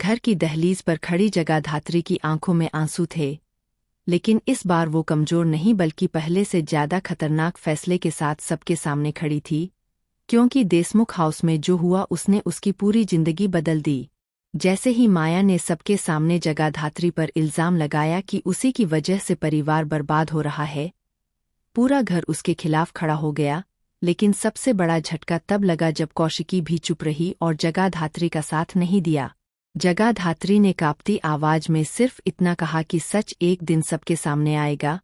घर की दहलीज पर खड़ी जगाधात्री की आंखों में आंसू थे, लेकिन इस बार वो कमजोर नहीं बल्कि पहले से ज्यादा खतरनाक फैसले के साथ सबके सामने खड़ी थी, क्योंकि देशमुख हाउस में जो हुआ उसने उसकी पूरी जिंदगी बदल दी। जैसे ही माया ने सबके सामने जगाधात्री पर इल्जाम लगाया कि उसी की वजह से परिवार बर्बाद हो रहा है, पूरा घर उसके खिलाफ खड़ा हो गया। लेकिन सबसे बड़ा झटका तब लगा जब कौशिकी भी चुप रही और जगाधात्री का साथ नहीं दिया। जगाधात्री ने कांपती आवाज में सिर्फ इतना कहा कि सच एक दिन सबके सामने आएगा,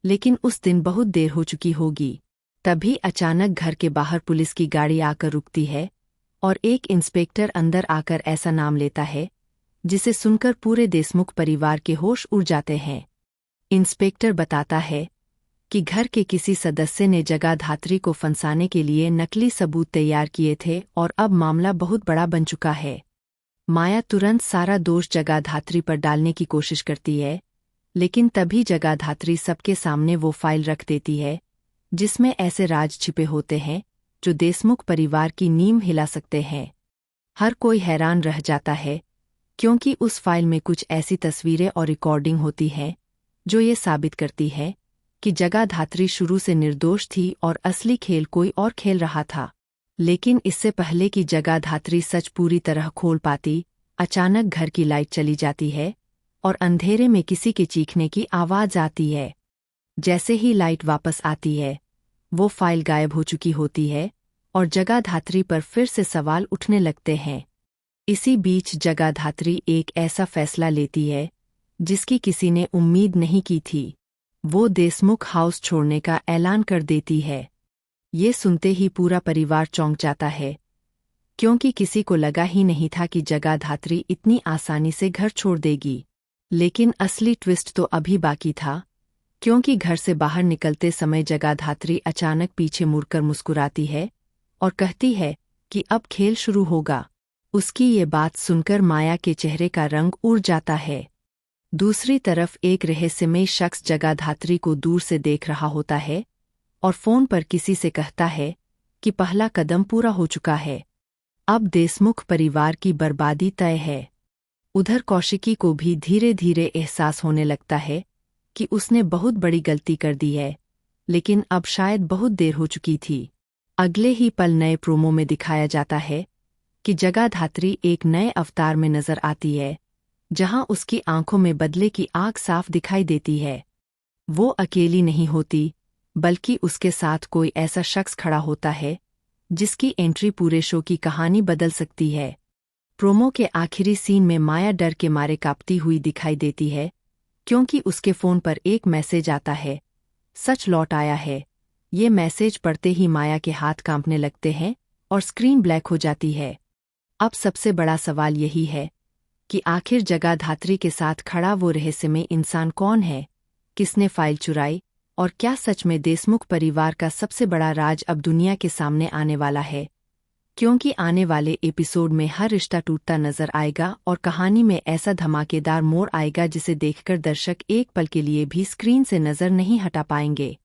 लेकिन उस दिन बहुत देर हो चुकी होगी। तभी अचानक घर के बाहर पुलिस की गाड़ी आकर रुकती है और एक इंस्पेक्टर अंदर आकर ऐसा नाम लेता है जिसे सुनकर पूरे देशमुख परिवार के होश उड़ जाते हैं। इंस्पेक्टर बताता है कि घर के किसी सदस्य ने जगाधात्री को फंसाने के लिए नकली सबूत तैयार किए थे और अब मामला बहुत बड़ा बन चुका है। माया तुरंत सारा दोष जगाधात्री पर डालने की कोशिश करती है, लेकिन तभी जगाधात्री सबके सामने वो फाइल रख देती है जिसमें ऐसे राज छिपे होते हैं जो देशमुख परिवार की नींव हिला सकते हैं। हर कोई हैरान रह जाता है, क्योंकि उस फाइल में कुछ ऐसी तस्वीरें और रिकॉर्डिंग होती हैं जो ये साबित करती है कि जगाधात्री शुरू से निर्दोष थी और असली खेल कोई और खेल रहा था। लेकिन इससे पहले कि जगाधात्री सच पूरी तरह खोल पाती, अचानक घर की लाइट चली जाती है और अंधेरे में किसी के चीखने की आवाज आती है। जैसे ही लाइट वापस आती है, वो फाइल गायब हो चुकी होती है और जगाधात्री पर फिर से सवाल उठने लगते हैं। इसी बीच जगाधात्री एक ऐसा फैसला लेती है जिसकी किसी ने उम्मीद नहीं की थी। वो देशमुख हाउस छोड़ने का ऐलान कर देती है। ये सुनते ही पूरा परिवार चौंक जाता है, क्योंकि किसी को लगा ही नहीं था कि जगाधात्री इतनी आसानी से घर छोड़ देगी। लेकिन असली ट्विस्ट तो अभी बाकी था, क्योंकि घर से बाहर निकलते समय जगाधात्री अचानक पीछे मुड़कर मुस्कुराती है और कहती है कि अब खेल शुरू होगा। उसकी ये बात सुनकर माया के चेहरे का रंग उड़ जाता है। दूसरी तरफ एक रहस्यमय शख्स जगाधात्री को दूर से देख रहा होता है और फोन पर किसी से कहता है कि पहला कदम पूरा हो चुका है, अब देशमुख परिवार की बर्बादी तय है। उधर कौशिकी को भी धीरे धीरे एहसास होने लगता है कि उसने बहुत बड़ी गलती कर दी है, लेकिन अब शायद बहुत देर हो चुकी थी। अगले ही पल नए प्रोमो में दिखाया जाता है कि जगाधात्री एक नए अवतार में नजर आती है, जहां उसकी आंखों में बदले की आग साफ दिखाई देती है। वो अकेली नहीं होती, बल्कि उसके साथ कोई ऐसा शख्स खड़ा होता है जिसकी एंट्री पूरे शो की कहानी बदल सकती है। प्रोमो के आखिरी सीन में माया डर के मारे कांपती हुई दिखाई देती है, क्योंकि उसके फोन पर एक मैसेज आता है, सच लौट आया है। ये मैसेज पढ़ते ही माया के हाथ कांपने लगते हैं और स्क्रीन ब्लैक हो जाती है। अब सबसे बड़ा सवाल यही है कि आखिर जगाधात्री के साथ खड़ा वो रहस्यमय इंसान कौन है, किसने फाइल चुराई और क्या सच में देशमुख परिवार का सबसे बड़ा राज अब दुनिया के सामने आने वाला है। क्योंकि आने वाले एपिसोड में हर रिश्ता टूटता नजर आएगा और कहानी में ऐसा धमाकेदार मोड़ आएगा जिसे देखकर दर्शक एक पल के लिए भी स्क्रीन से नजर नहीं हटा पाएंगे।